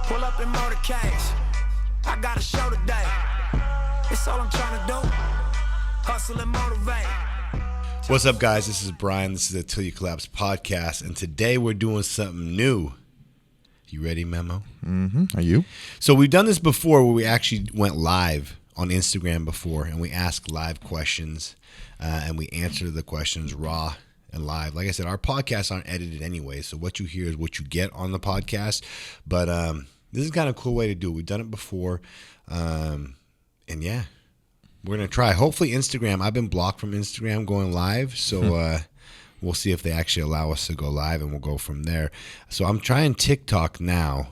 Pull up in motorcades. I got a show today. It's all I'm trying to do. Hustle and motivate. What's up, guys? This is Brian. This is the Til You Collapse Podcast, and today we're doing something new. You ready, Memo? Mm-hmm. Are you? So we've done this before where we actually went live on Instagram before, and we asked live questions, and we answered the questions raw and live. Like I said, our podcasts aren't edited anyway, so what you hear is what you get on the podcast. But this is kind of a cool way to do it. We've done it before, and yeah, we're going to try. Hopefully Instagram, I've been blocked from Instagram going live, so we'll see if they actually allow us to go live, and we'll go from there. So I'm trying TikTok now.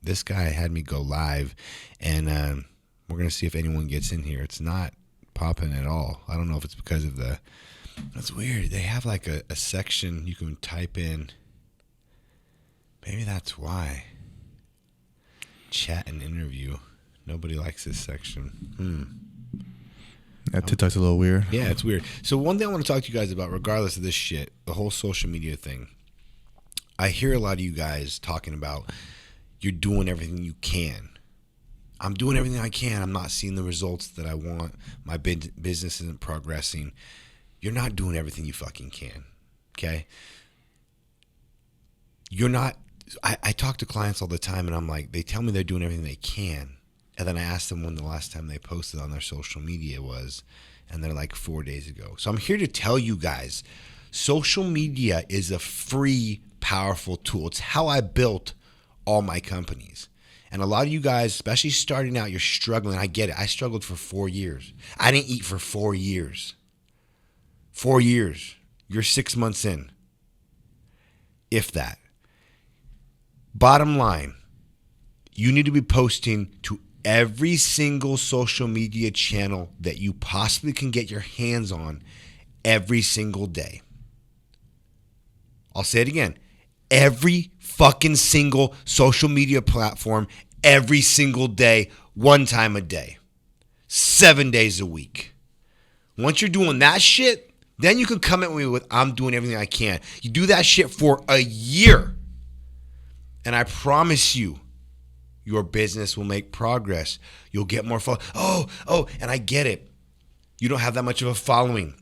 This guy had me go live, and we're going to see if anyone gets in here. It's not popping at all. I don't know if it's because of the... That's weird. They have like a section you can type in. Maybe that's why. Chat and interview. Nobody likes this section. TikTok's a little weird. Yeah, it's weird. So one thing I want to talk to you guys about, regardless of this shit, the whole social media thing. I hear a lot of you guys talking about you're doing everything you can. I'm doing everything I can. I'm not seeing the results that I want. My business isn't progressing. You're not doing everything you fucking can, okay? You're not... I talk to clients all the time, and I'm like, they tell me they're doing everything they can. And then I ask them when the last time they posted on their social media was, and they're like 4 days ago. So I'm here to tell you guys, social media is a free, powerful tool. It's how I built all my companies. And a lot of you guys, especially starting out, you're struggling. I get it. I struggled for 4 years. I didn't eat for 4 years. 4 years. You're 6 months in. If that. Bottom line, you need to be posting to every single social media channel that you possibly can get your hands on every single day. I'll say it again. Every fucking single social media platform, every single day, one time a day, 7 days a week. Once you're doing that shit, then you can come at me with, I'm doing everything I can. You do that shit for a year, and I promise you, your business will make progress. You'll get more followers. And I get it. You don't have that much of a following.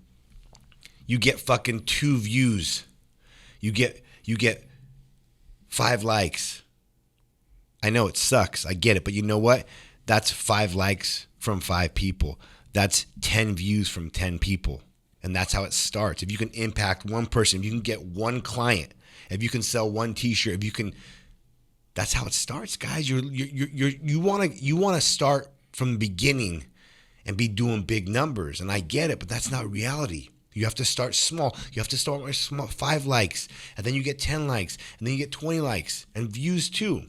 You get fucking 2 views. You get 5 likes. I know it sucks. I get it. But you know what? That's 5 likes from 5 people. That's 10 views from 10 people. And that's how it starts. If you can impact one person, if you can get one client, if you can sell one t-shirt, if you can... That's how it starts, guys. You want to start from the beginning and be doing big numbers, and I get it, but that's not reality. You have to start small. You have to start with small, 5 likes, and then you get 10 likes, and then you get 20 likes and views too.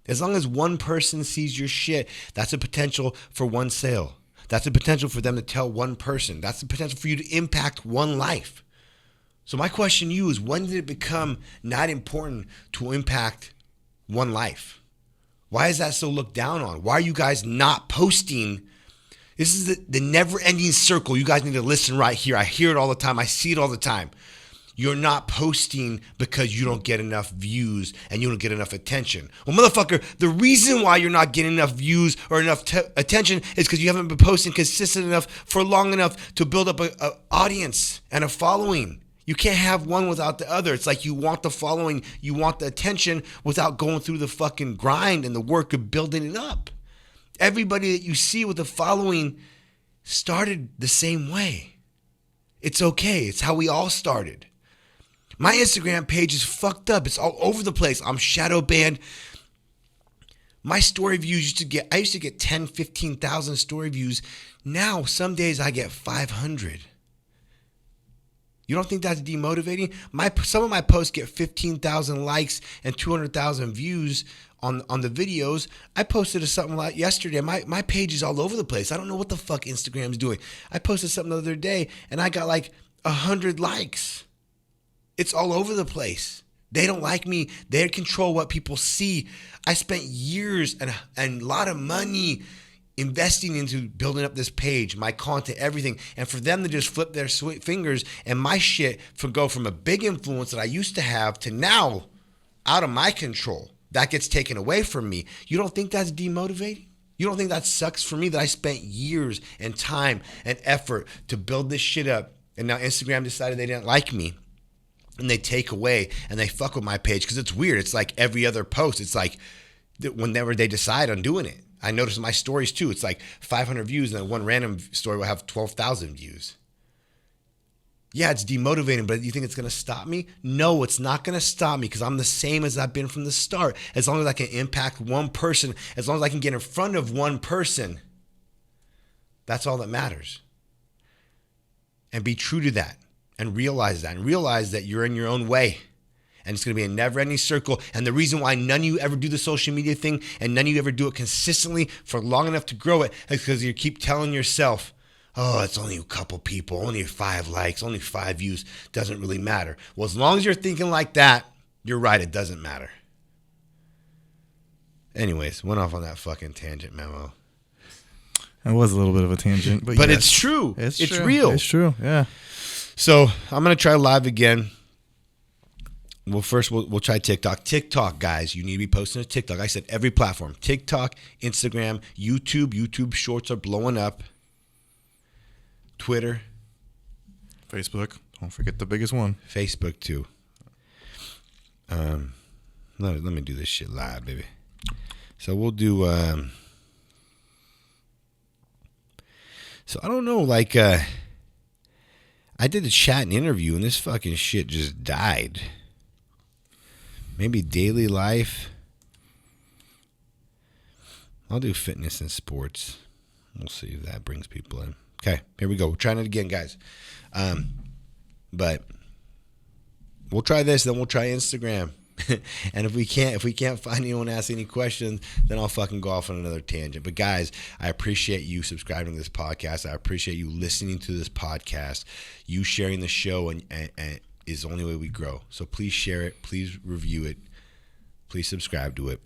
As long as one person sees your shit, that's a potential for one sale. That's a potential for them to tell one person. That's the potential for you to impact one life. So my question to you is, when did it become not important to impact one life? Why is that so looked down on? Why are you guys not posting? This is the never-ending circle. You guys need to listen right here. I hear it all the time. I see it all the time. You're not posting because you don't get enough views and you don't get enough attention. Well, motherfucker, the reason why you're not getting enough views or enough attention is because you haven't been posting consistent enough for long enough to build up an audience and a following. You can't have one without the other. It's like you want the following, you want the attention without going through the fucking grind and the work of building it up. Everybody that you see with the following started the same way. It's okay. It's how we all started. My Instagram page is fucked up. It's all over the place. I'm shadow banned. My story views I used to get 10, 15,000 story views. Now, some days I get 500. You don't think that's demotivating? Some of my posts get 15,000 likes and 200,000 views on the videos. I posted something like yesterday. My page is all over the place. I don't know what the fuck Instagram's doing. I posted something the other day and I got like 100 likes. It's all over the place. They don't like me. They control what people see. I spent years and a lot of money investing into building up this page, my content, everything, and for them to just flip their fingers and my shit go from a big influence that I used to have to now out of my control. that gets taken away from me. You don't think that's demotivating? You don't think that sucks for me that I spent years and time and effort to build this shit up, and now Instagram decided they didn't like me and they take away and they fuck with my page? Because it's weird. It's like every other post. It's like whenever they decide on doing it. I notice my stories too. It's like 500 views and then one random story will have 12,000 views. Yeah, it's demotivating, but you think it's going to stop me? No, it's not going to stop me because I'm the same as I've been from the start. As long as I can impact one person, as long as I can get in front of one person, that's all that matters. And be true to that and realize that you're in your own way. And it's going to be a never-ending circle. And the reason why none of you ever do the social media thing and none of you ever do it consistently for long enough to grow it is because you keep telling yourself, oh, it's only a couple people, only 5 likes, only 5 views, doesn't really matter. Well, as long as you're thinking like that, you're right, it doesn't matter. Anyways, went off on that fucking tangent, Memo. It was a little bit of a tangent. But But yes, it's true. It's true. real. It's true, yeah. So I'm going to try live again. Well, first we'll try TikTok. TikTok, guys, you need to be posting to TikTok. I said every platform. TikTok, Instagram, YouTube. YouTube Shorts are blowing up. Twitter. Facebook. Don't forget the biggest one. Facebook, too. Let me do this shit live, baby. So we'll do... So I don't know, like... I did a chat and interview, and this fucking shit just died. Maybe daily life. I'll do fitness and sports. We'll see if that brings people in. Okay, here we go. We're trying it again, guys. But we'll try this, then we'll try Instagram. And if we can't find anyone ask any questions, then I'll fucking go off on another tangent. But guys, I appreciate you subscribing to this podcast. I appreciate you listening to this podcast. You sharing the show and is the only way we grow. So please share it. Please review it. Please subscribe to it.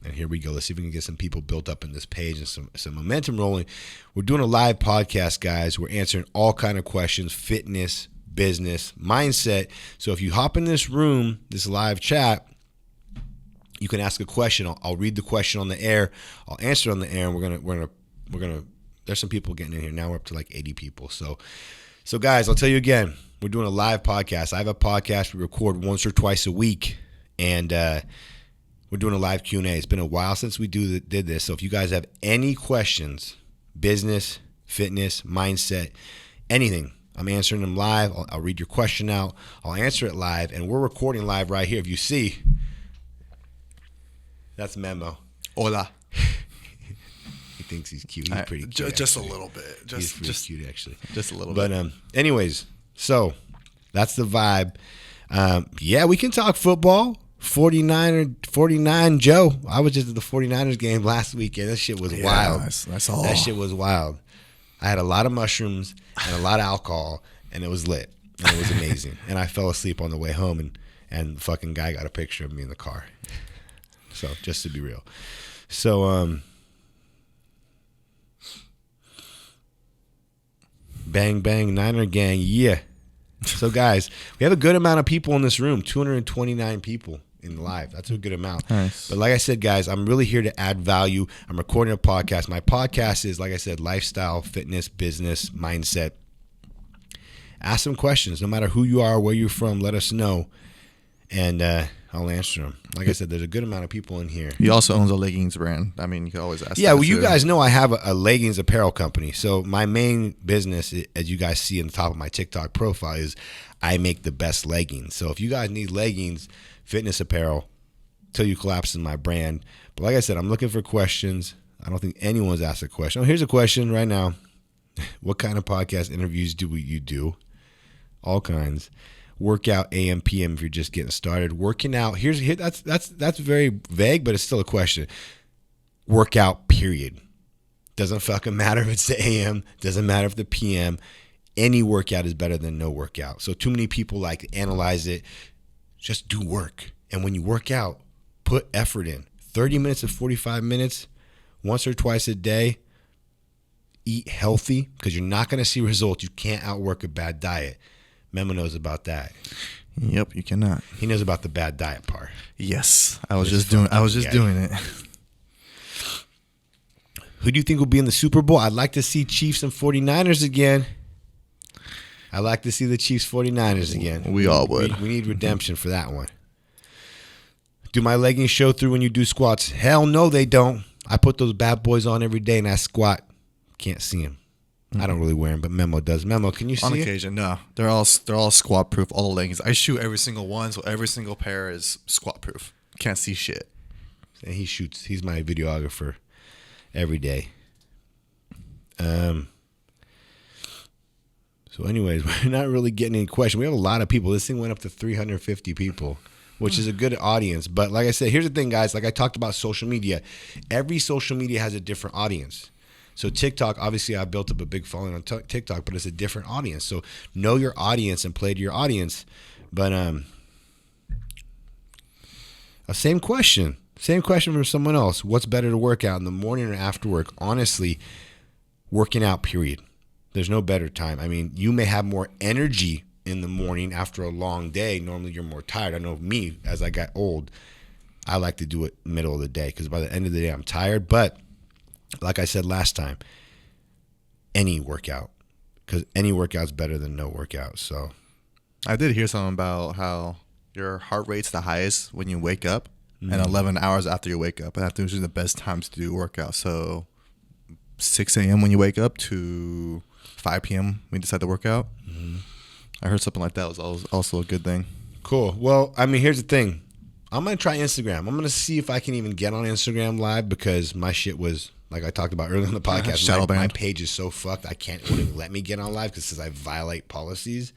And here we go. Let's see if we can get some people built up in this page and some momentum rolling. We're doing a live podcast, guys. We're answering all kind of questions, fitness, business, mindset. So if you hop in this room, this live chat, you can ask a question. I'll read the question on the air. I'll answer it on the air, and we're gonna. There's some people getting in here now. We're up to like 80 people. So guys, I'll tell you again. We're doing a live podcast. I have a podcast we record once or twice a week, and we're doing a live Q&A. It's been a while since we did this. So if you guys have any questions, business, fitness, mindset, anything, I'm answering them live. I'll read your question out. I'll answer it live, and we're recording live right here. If you see, that's Memo. Hola. He thinks he's cute. He's pretty cute. Just a little bit. He's pretty cute, actually. Just a little bit. But anyways, so that's the vibe. Yeah, we can talk football. 49 Joe. I was just at the 49ers game last weekend. That shit was wild. I saw. That shit was wild. I had a lot of mushrooms and a lot of alcohol, and it was lit. And it was amazing. And I fell asleep on the way home, and the fucking guy got a picture of me in the car. So, just to be real. So, bang, bang, Niner gang, yeah. So, guys, we have a good amount of people in this room, 229 people in live. That's a good amount. Nice. But like I said, guys, I'm really here to add value. I'm recording a podcast. My podcast is, like I said, lifestyle, fitness, business, mindset. Ask some questions. No matter who you are, where you're from, let us know, and I'll answer them. Like I said, there's a good amount of people in here. He also owns a leggings brand. I mean, you can always ask. Yeah, well, you guys know I have a leggings apparel company. So my main business, as you guys see in the top of my TikTok profile, is I make the best leggings. So if you guys need leggings, fitness apparel, Til You Collapse is my brand. But like I said, I'm looking for questions. I don't think anyone's asked a question. Oh, here's a question right now. What kind of podcast interviews do you do? All kinds. Workout AM, PM if you're just getting started. Working out. That's very vague, but it's still a question. Workout, period. Doesn't fucking matter if it's the AM. Doesn't matter if the PM. Any workout is better than no workout. So too many people like analyze it. Just do work. And when you work out, put effort in. 30 minutes to 45 minutes, once or twice a day. Eat healthy because you're not going to see results. You can't outwork a bad diet. Memo knows about that. Yep, you cannot. He knows about the bad diet part. Yes, I was just doing it. Who do you think will be in the Super Bowl? I'd like to see Chiefs and 49ers again. I'd like to see the Chiefs 49ers again. We all would. We need redemption for that one. Do my leggings show through when you do squats? Hell no, they don't. I put those bad boys on every day and I squat. Can't see them. I don't really wear them, but Memo does. Memo, can you see On it? occasion, no. They're all squat proof. All the leggings. I shoot every single one, so every single pair is squat proof. Can't see shit. And he shoots. He's my videographer every day. So anyways, we're not really getting any questions. We have a lot of people. This thing went up to 350 people, which is a good audience. But like I said, here's the thing, guys. Like I talked about social media. Every social media has a different audience. So TikTok, obviously I built up a big following on TikTok, but it's a different audience. So know your audience and play to your audience. But same question from someone else. What's better to work out in the morning or after work? Honestly, working out, period. There's no better time. I mean, you may have more energy in the morning after a long day. Normally you're more tired. I know me, as I got old, I like to do it middle of the day because by the end of the day I'm tired. But like I said last time, any workout, because any workout's better than no workout. So I did hear something about how your heart rate's the highest when you wake up and 11 hours after you wake up. And that's usually the best times to do workout. So 6 a.m. when you wake up to 5 p.m. when you decide to work out. I heard something like that was also a good thing. Cool. Well, I mean, here's the thing. I'm going to try Instagram. I'm going to see if I can even get on Instagram Live because my shit was, like I talked about earlier in the podcast, my page is so fucked. I can't wouldn't let me get on live because I violate policies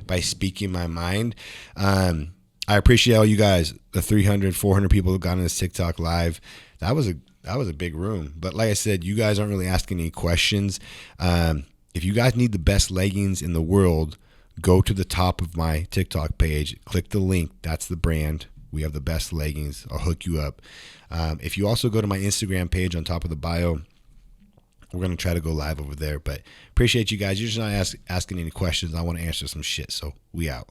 by speaking my mind. I appreciate all you guys, the 300, 400 people who got on this TikTok Live. That was a big room. But like I said, you guys aren't really asking any questions. If you guys need the best leggings in the world, go to the top of my TikTok page, click the link. That's the brand. We have the best leggings. I'll hook you up. If you also go to my Instagram page on top of the bio, we're going to try to go live over there. But appreciate you guys. You're just not asking any questions. I want to answer some shit. So we out.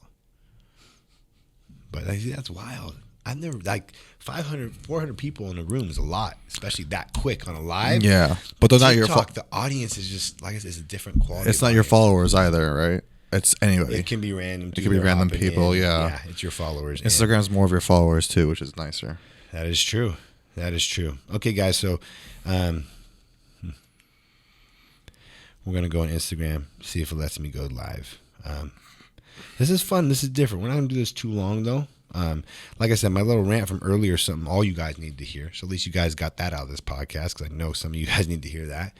But that's wild. I've never, 500, 400 people in a room is a lot, especially that quick on a live. Yeah. But they're not your The audience is just, like I said, it's a different quality. It's not your followers either, right? It's anybody. It can be random. It can be random people, yeah. Yeah, it's your followers. Instagram's more of your followers too, which is nicer. That is true. Okay, guys, so we're going to go on Instagram, see if it lets me go live. This is fun. This is different. We're not going to do this too long, though. Like I said, my little rant from earlier is something all you guys need to hear. So at least you guys got that out of this podcast because I know some of you guys need to hear that.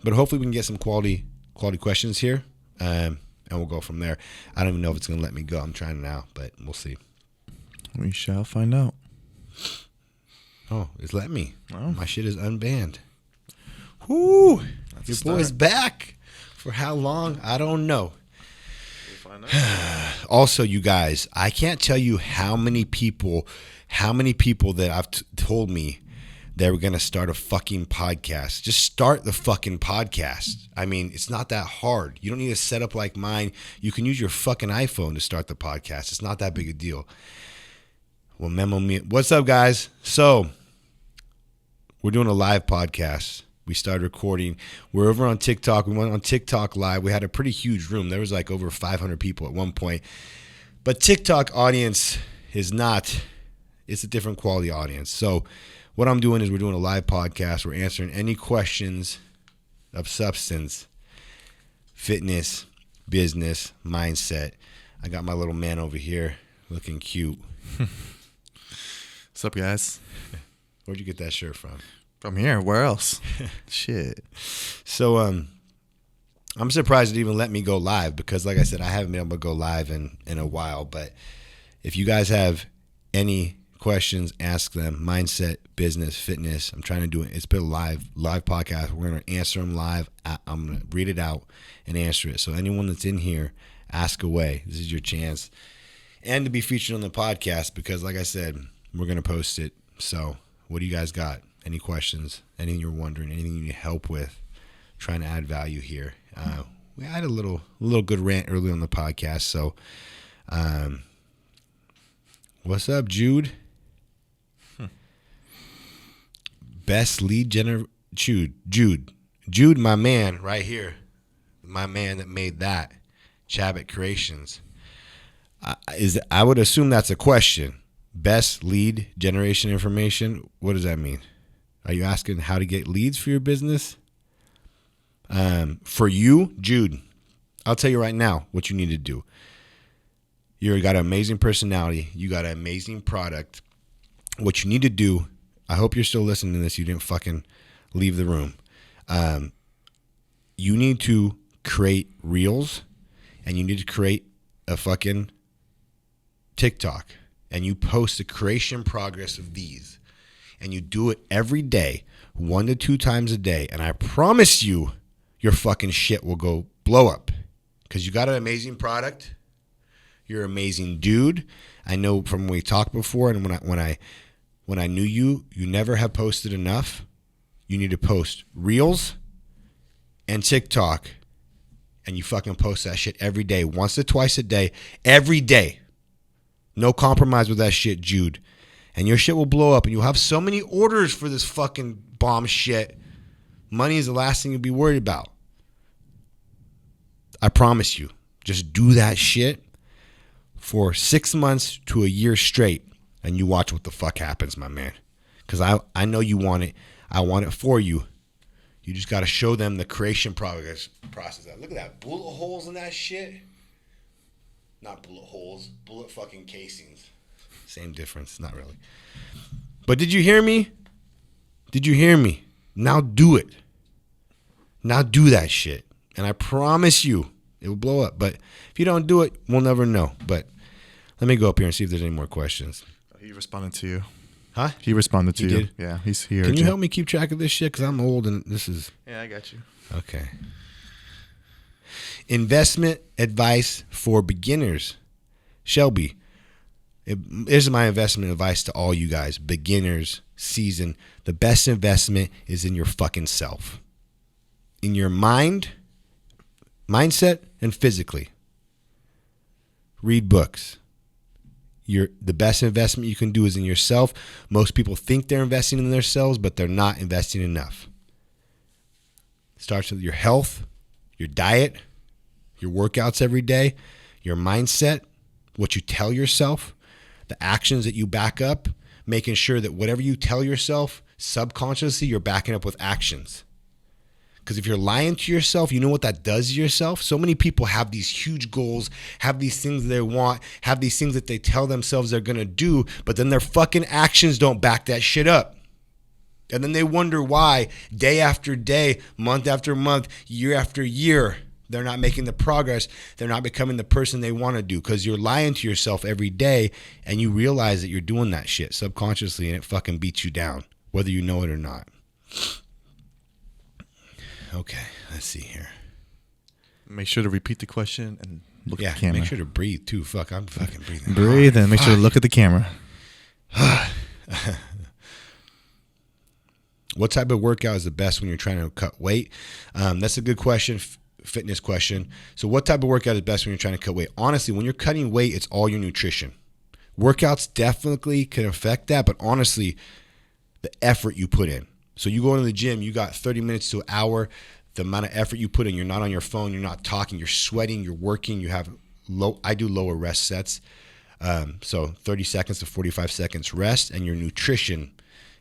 But hopefully we can get some quality questions here. And we'll go from there. I don't even know if it's going to let me go. I'm trying now, but we'll see. We shall find out. Oh, it's letting me. Oh. My shit is unbanned. Whoo! That's Your a start. boy's back. For how long? I don't know. We'll find out. Also, you guys, I can't tell you how many people that have told me they were going to start a fucking podcast. Just start the fucking podcast. I mean, it's not that hard. You don't need a setup like mine. You can use your fucking iPhone to start the podcast. It's not that big a deal. Well, memo me. What's up, guys? So, we're doing a live podcast. We started recording. We're over on TikTok. We went on TikTok Live. We had a pretty huge room. There was like over 500 people at one point. But TikTok audience is not, it's a different quality audience. So, what I'm doing is we're doing a live podcast. We're answering any questions of substance, fitness, business, mindset. I got my little man over here looking cute. What's up, guys? Where'd you get that shirt from? From here. Where else? Shit. So I'm surprised it even let me go live because, like I said, I haven't been able to go live in a while. But if you guys have any questions, ask them. Mindset, business, fitness. I'm trying to do it. It's been a live podcast. We're going to answer them live. I'm going to read it out and answer it. So anyone that's in here, ask away. This is your chance. And to be featured on the podcast because, like I said, we're going to post it. So what do you guys got? Any questions? Anything you're wondering? Anything you need help with? Trying to add value here. We had a little good rant early on the podcast. So What's up, Jude? Best lead Jude, my man, right here. My man that made that. Chabot Creations. I would assume that's a question. Best lead generation information. What does that mean? Are you asking how to get leads for your business? For you, Jude, I'll tell you right now what you need to do. You got an amazing personality. You got an amazing product. What you need to do, I hope you're still listening to this. You didn't fucking leave the room. You need to create reels, and you need to create a fucking TikTok, and you post the creation progress of these, and you do it every day, 1 to 2 times a day, and I promise you your fucking shit will go blow up because you got an amazing product. You're an amazing dude. I know from when we talked before, and when I knew you, you never have posted enough. You need to post reels and TikTok, and you fucking post that shit every day, once to twice a day, every day. No compromise with that shit, Jude. And your shit will blow up, and you'll have so many orders for this fucking bomb shit. Money is the last thing you'll be worried about. I promise you. Just do that shit for 6 months to a year straight, and you watch what the fuck happens, my man. Because I know you want it. I want it for you. You just got to show them the creation process. Look at that. Bullet holes in that shit. Not bullet holes. Bullet fucking casings. Same difference. Not really. But did you hear me? Did you hear me? Now do it. Now do that shit. And I promise you, it will blow up. But if you don't do it, we'll never know. But let me go up here and see if there's any more questions. He responded to you. Huh? He responded to He you. did? Yeah, he's here. Can you help me keep track of this shit? Because I'm old and this is... Yeah, I got you. Okay. Investment advice for beginners. Shelby, here's my investment advice to all you guys. Beginners, seasoned. The best investment is in your fucking self. In your mindset, and physically. Read books. The best investment you can do is in yourself. Most people think they're investing in themselves, but they're not investing enough. It starts with your health, your diet, your workouts every day, your mindset, what you tell yourself, the actions that you back up, making sure that whatever you tell yourself, subconsciously, you're backing up with actions. Because if you're lying to yourself, you know what that does to yourself? So many people have these huge goals, have these things they want, have these things that they tell themselves they're going to do, but then their fucking actions don't back that shit up. And then they wonder why day after day, month after month, year after year, they're not making the progress. They're not becoming the person they want to do because you're lying to yourself every day and you realize that you're doing that shit subconsciously and it fucking beats you down, whether you know it or not. Okay, let's see here. Make sure to repeat the question and look at the camera. Make sure to breathe too. Fuck, I'm fucking breathing. Breathe and make sure to look at the camera. What type of workout is the best when you're trying to cut weight? That's a good question, fitness question. So what type of workout is best when you're trying to cut weight? Honestly, when you're cutting weight, it's all your nutrition. Workouts definitely can affect that, but honestly, the effort you put in. So you go into the gym, you got 30 minutes to an hour, the amount of effort you put in, you're not on your phone, you're not talking, you're sweating, you're working, you have I do lower rest sets. So 30 seconds to 45 seconds rest, and your nutrition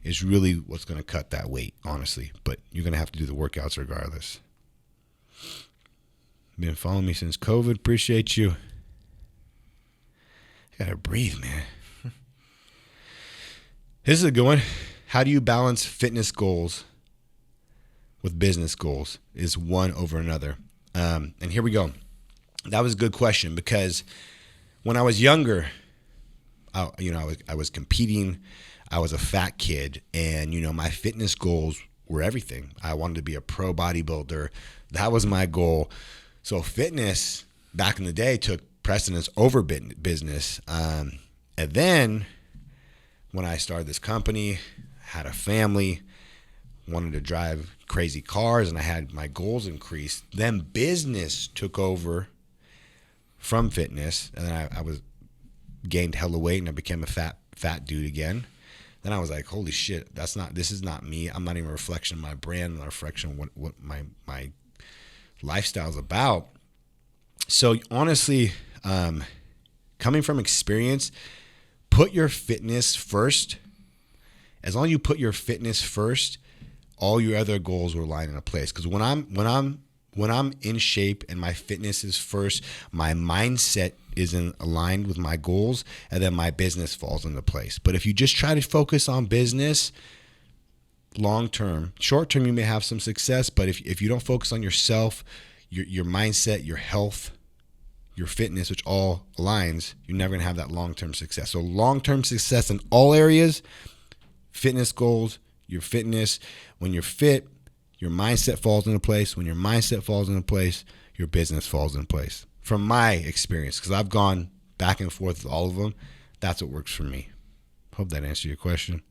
is really what's going to cut that weight, honestly. But you're going to have to do the workouts regardless. Been following me since COVID. Appreciate you. I got to breathe, man. This is a good one. How do you balance fitness goals with business goals? Is one over another? And here we go. That was a good question because when I was younger, I was competing. I was a fat kid, and my fitness goals were everything. I wanted to be a pro bodybuilder. That was my goal. So fitness back in the day took precedence over business. And then when I started this company, had a family, wanted to drive crazy cars, and I had my goals increased. Then business took over from fitness, and then I was gained hella weight and I became a fat dude again. Then I was like, holy shit, this is not me. I'm not even a reflection of my brand, not a reflection of what my lifestyle is about. So honestly, coming from experience, put your fitness first. As long as you put your fitness first, all your other goals will line into place. Because when I'm in shape and my fitness is first, my mindset isn't aligned with my goals, and then my business falls into place. But if you just try to focus on business, long term, short term, you may have some success. But if you don't focus on yourself, your mindset, your health, your fitness, which all aligns, you're never gonna have that long term success. So long term success in all areas, fitness goals, your fitness. When you're fit, your mindset falls into place. When your mindset falls into place, your business falls into place. From my experience, because I've gone back and forth with all of them, that's what works for me. Hope that answered your question.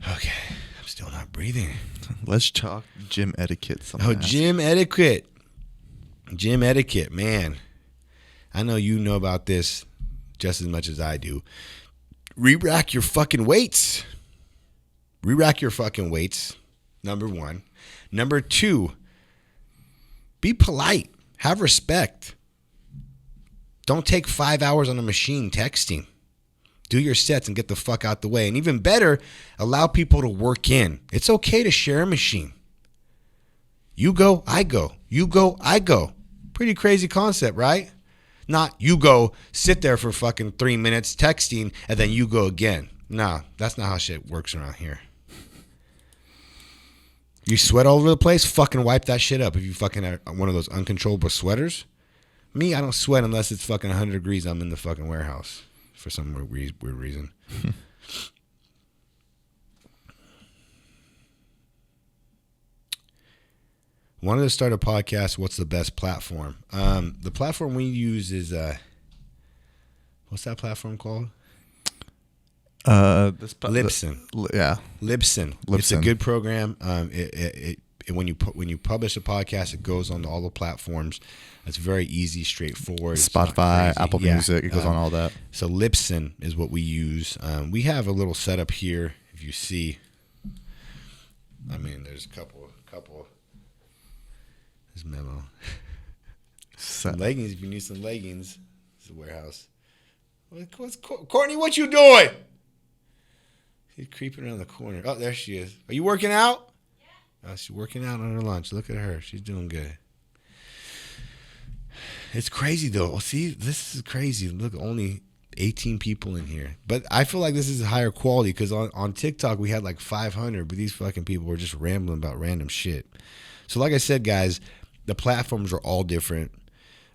Okay, I'm still not breathing. Let's talk gym etiquette. Gym etiquette. Gym etiquette, man. I know you know about this just as much as I do. Re-rack your fucking weights. Re-rack your fucking weights. Number one. Number two, be polite. Have respect. Don't take 5 hours on a machine texting. Do your sets and get the fuck out the way. And even better, allow people to work in. It's okay to share a machine. You go, I go. You go, I go. Pretty crazy concept, right? Not you go, sit there for fucking 3 minutes texting, and then you go again. Nah, that's not how shit works around here. You sweat all over the place, fucking wipe that shit up if you fucking are one of those uncontrollable sweaters. Me, I don't sweat unless it's fucking 100 degrees. I'm in the fucking warehouse for some weird reason. Wanted to start a podcast. What's the best platform? The platform we use is what's that platform called? Libsyn. Libsyn. It's a good program. When you publish a podcast, it goes on all the platforms. It's very easy, straightforward. Spotify, Apple Music, it goes on all that. So Libsyn is what we use. We have a little setup here. If you see, I mean, there's a couple. There's memo. Some leggings. If you need some leggings, it's a warehouse. Courtney? What you doing? She's creeping around the corner. Oh, there she is. Are you working out? Yeah. Oh, she's working out on her lunch. Look at her. She's doing good. It's crazy, though. See, this is crazy. Look, only 18 people in here. But I feel like this is higher quality because on TikTok, we had like 500, but these fucking people were just rambling about random shit. So like I said, guys, the platforms are all different.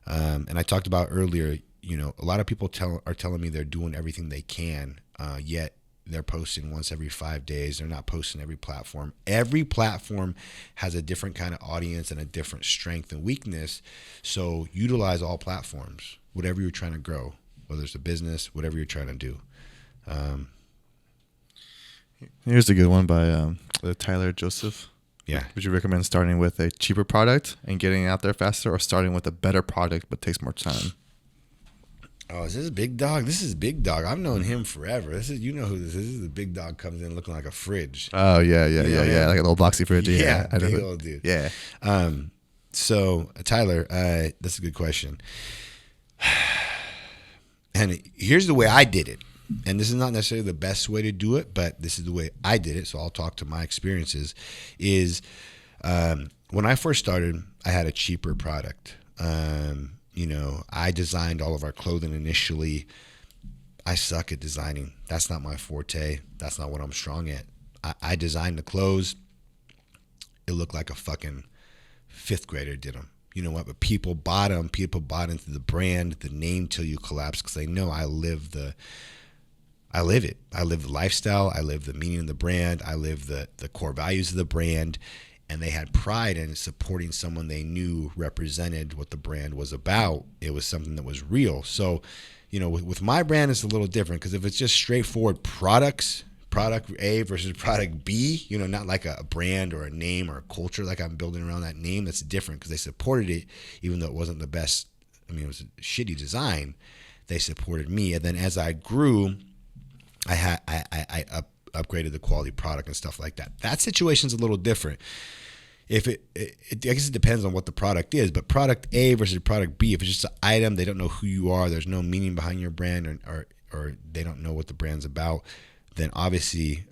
And I talked about earlier, you know, a lot of people are telling me they're doing everything they can, yet they're posting once every 5 days. They're not posting every platform. Every platform has a different kind of audience and a different strength and weakness. So utilize all platforms, whatever you're trying to grow, whether it's a business, whatever you're trying to do. Here's a good one by Tyler Joseph. Yeah. Would you recommend starting with a cheaper product and getting out there faster, or starting with a better product but takes more time? Oh, is this Big Dog? This is Big Dog. I've known him forever. You know who this is. This is the Big Dog comes in looking like a fridge. Oh, yeah. Like a little boxy fridge. Yeah, I big old dude. Yeah. So, Tyler, that's a good question. And here's the way I did it. And this is not necessarily the best way to do it, but this is the way I did it. So I'll talk to my experiences. When I first started, I had a cheaper product. You know, I designed all of our clothing initially. I suck at designing. That's not my forte. That's not what I'm strong at. I designed the clothes. It looked like a fucking fifth grader did them. You know what? But people bought them. People bought into the brand, the name Till You Collapse, because they know I live it. I live the lifestyle. I live the meaning of the brand. I live the core values of the brand. And they had pride in supporting someone they knew represented what the brand was about. It was something that was real. So, you know, with my brand, it's a little different because if it's just straightforward product A versus product B, you know, not like a brand or a name or a culture like I'm building around that name, that's different because they supported it even though it wasn't the best it was a shitty design, they supported me. And then as I grew, I upgraded the quality product and stuff like that. That situation's a little different. If I guess it depends on what the product is, but product A versus product B, if it's just an item, they don't know who you are, there's no meaning behind your brand, or they don't know what the brand's about, then obviously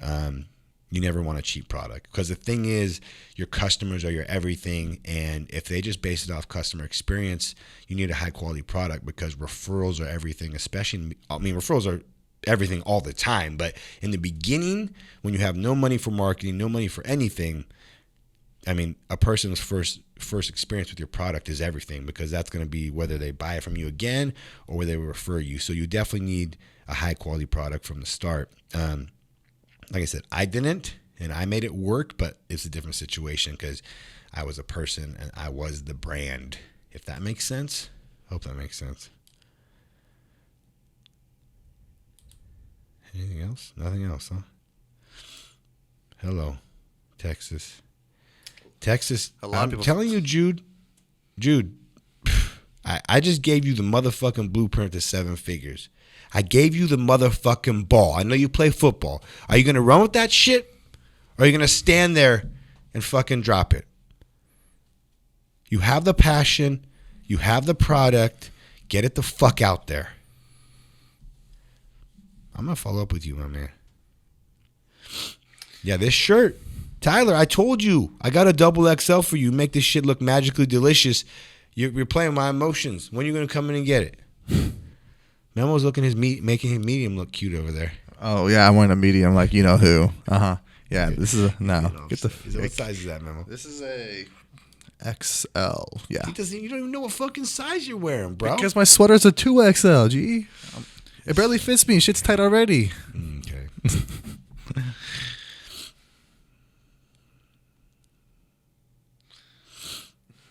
you never want a cheap product. Because the thing is, your customers are your everything, and if they just base it off customer experience, you need a high quality product, because referrals are everything, especially, referrals are everything all the time, but in the beginning, when you have no money for marketing, no money for anything, a person's first experience with your product is everything, because that's going to be whether they buy it from you again or whether they refer you. So you definitely need a high quality product from the start. Like I said, I didn't, and I made it work, but it's a different situation because I was a person and I was the brand, if that makes sense. Hope that makes sense. Anything else? Nothing else, huh? Hello, Texas. I'm telling you, Jude, I just gave you the motherfucking blueprint to 7 figures. I gave you the motherfucking ball. I know you play football. Are you going to run with that shit? Or are you going to stand there and fucking drop it? You have the passion. You have the product. Get it the fuck out there. I'm going to follow up with you, my man. Yeah, this shirt. Tyler, I told you. I got a double XL for you. Make this shit look magically delicious. You're playing my emotions. When are you going to come in and get it? Memo's looking making his medium look cute over there. Oh, yeah, I want a medium like you know who. Uh-huh. Yeah, this is What size is that, Memo? This is a XL. Yeah. You don't even know what fucking size you're wearing, bro. Because my sweater's a 2XL, G. It barely fits me. Shit's tight already. Okay.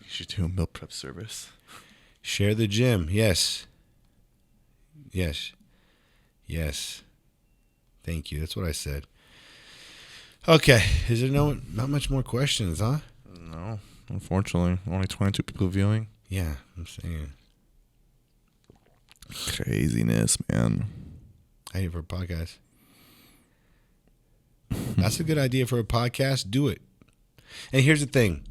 You should do a meal prep service. Share the gym. Yes. Thank you. That's what I said. Okay. Is there not much more questions, huh? No, unfortunately. Only 22 people viewing. Yeah, I'm saying. Craziness, man. Idea for a podcast. That's a good idea for a podcast. Do it. And here's the thing.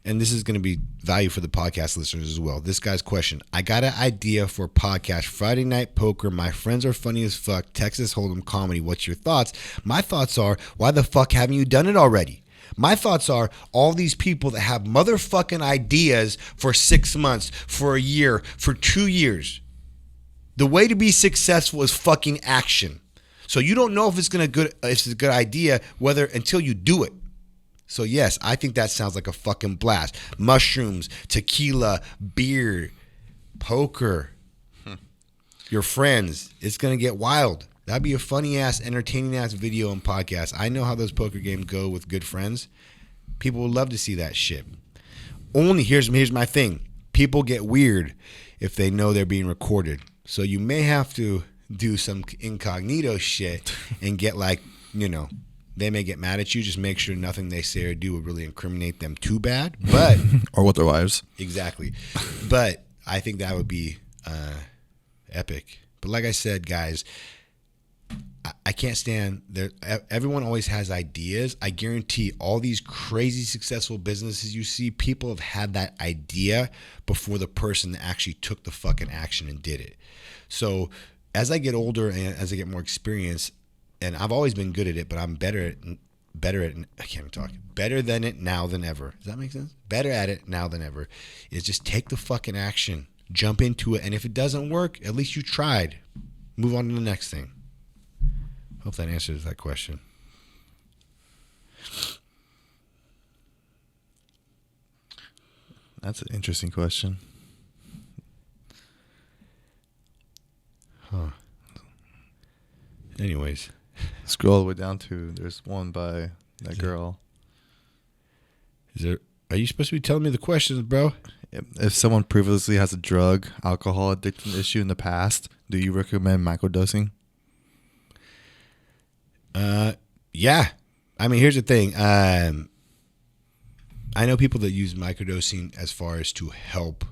And this is going to be value for the podcast listeners as well. This guy's question. I got an idea for a podcast. Friday night poker. My friends are funny as fuck. Texas Hold'em comedy. What's your thoughts? My thoughts are, why the fuck haven't you done it already? My thoughts are, all these people that have motherfucking ideas for 6 months, for a year, for 2 years. The way to be successful is fucking action. So you don't know if it's a good idea until you do it. So yes, I think that sounds like a fucking blast. Mushrooms, tequila, beer, poker, your friends. It's going to get wild. That'd be a funny ass, entertaining ass video and podcast. I know how those poker games go with good friends. People would love to see that shit. Only here's my thing. People get weird if they know they're being recorded. So you may have to do some incognito shit and get they may get mad at you. Just make sure nothing they say or do would really incriminate them too bad. But or with their wives. Exactly. But I think that would be epic. But like I said, guys, I can't stand there. Everyone always has ideas. I guarantee all these crazy successful businesses you see, people have had that idea before the person that actually took the fucking action and did it. So as I get older and as I get more experience, and I've always been good at it, but I'm better than it now than ever. Does that make sense? Better at it now than ever. Is just take the fucking action, jump into it, and if it doesn't work, at least you tried. Move on to the next thing. Hope that answers that question. That's an interesting question. Huh. Anyways. Scroll all the way down to, there's one by that girl. Are you supposed to be telling me the questions, bro? If someone previously has a drug, alcohol addiction issue in the past, do you recommend microdosing? Yeah. Here's the thing. I know people that use microdosing as far as to help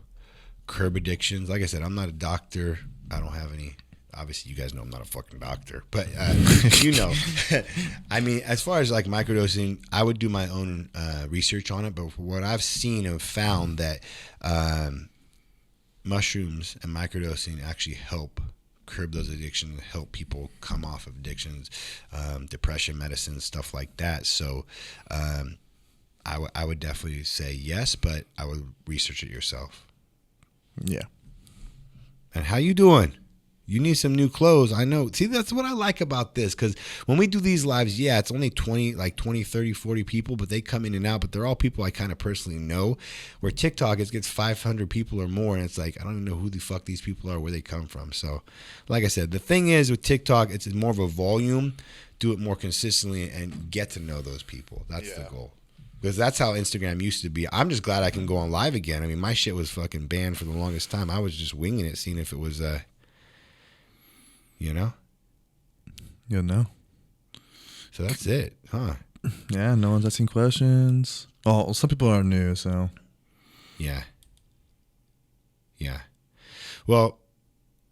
curb addictions. Like I said, I'm not a doctor. I don't have any. Obviously, you guys know I'm not a fucking doctor, but you know, I mean, as far as like microdosing, I would do my own research on it. But for what I've seen and found that mushrooms and microdosing actually help curb those addictions, help people come off of addictions, depression medicine, stuff like that. So I would definitely say yes, but I would research it yourself. Yeah. And how you doing? You need some new clothes. I know. See, that's what I like about this, because when we do these lives, yeah, it's only 20, 30, 40 people, but they come in and out, but they're all people I kind of personally know. Where TikTok, it gets 500 people or more, and it's like, I don't even know who the fuck these people are, where they come from. So, like I said, the thing is with TikTok, it's more of a volume. Do it more consistently and get to know those people. That's the goal. Because that's how Instagram used to be. I'm just glad I can go on live again. I mean, my shit was fucking banned for the longest time. I was just winging it, seeing if it was... You know? You know. So that's it, huh? Yeah, no one's asking questions. Oh, some people are new, so. Yeah. Well,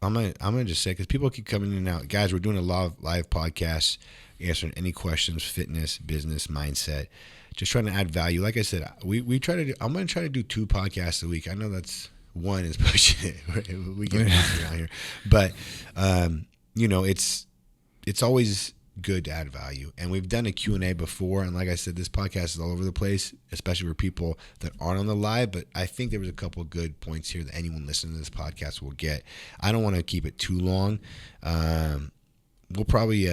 I'm gonna just say, because people keep coming in and out. Guys, we're doing a live podcast, answering any questions, fitness, business, mindset. Just trying to add value. Like I said, we try to do, I'm gonna try to do 2 podcasts a week. I know that's one is pushing it. We get around here. But you know, it's always good to add value. And we've done a Q&A before, and like I said, this podcast is all over the place, especially for people that aren't on the live, but I think there was a couple of good points here that anyone listening to this podcast will get. I don't want to keep it too long. We'll probably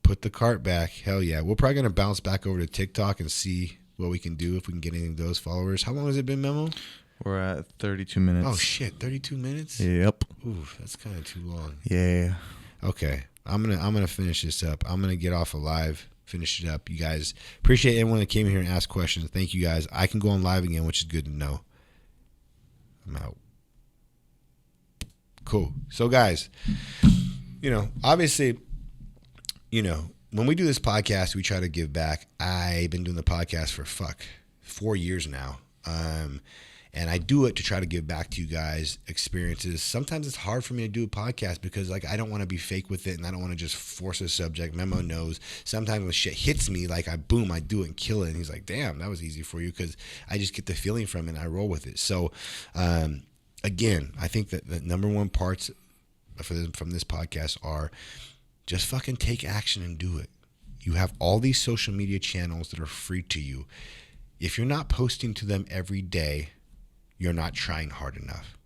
put the cart back. Hell yeah. We're probably going to bounce back over to TikTok and see what we can do, if we can get any of those followers. How long has it been, Memo? We're at 32 minutes. Oh, shit. 32 minutes? Yep. Ooh, that's kind of too long. Yeah. Okay. I'm gonna finish this up. I'm gonna get off a live, finish it up. You guys, appreciate everyone that came here and asked questions. Thank you guys. I can go on live again, which is good to know. I'm out. Cool. So guys, you know, obviously, you know, when we do this podcast, we try to give back. I've been doing the podcast for 4 years now. And I do it to try to give back to you guys experiences. Sometimes it's hard for me to do a podcast because, like, I don't want to be fake with it, and I don't want to just force a subject. Memo knows sometimes when shit hits me, like, I do it and kill it. And he's like, damn, that was easy for you, because I just get the feeling from it and I roll with it. So, again, I think that the number one parts from this podcast are just fucking take action and do it. You have all these social media channels that are free to you. If you're not posting to them every day, you're not trying hard enough.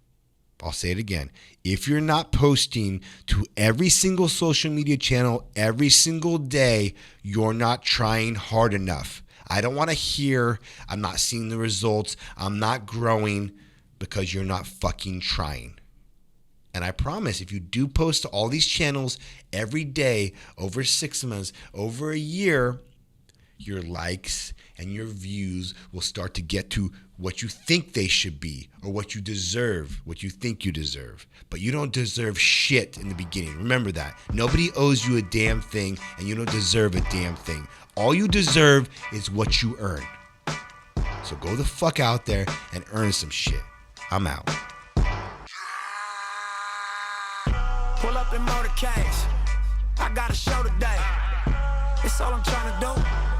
I'll say it again. If you're not posting to every single social media channel every single day, you're not trying hard enough. I don't want to hear, I'm not seeing the results, I'm not growing, because you're not fucking trying. And I promise, if you do post to all these channels every day, over 6 months, over a year, your likes and your views will start to get to what you think they should be, or what you deserve, what you think you deserve. But you don't deserve shit in the beginning. Remember that. Nobody owes you a damn thing, and you don't deserve a damn thing. All you deserve is what you earn. So go the fuck out there and earn some shit. I'm out. Pull up in motorcades. I got a show today. It's all I'm trying to do.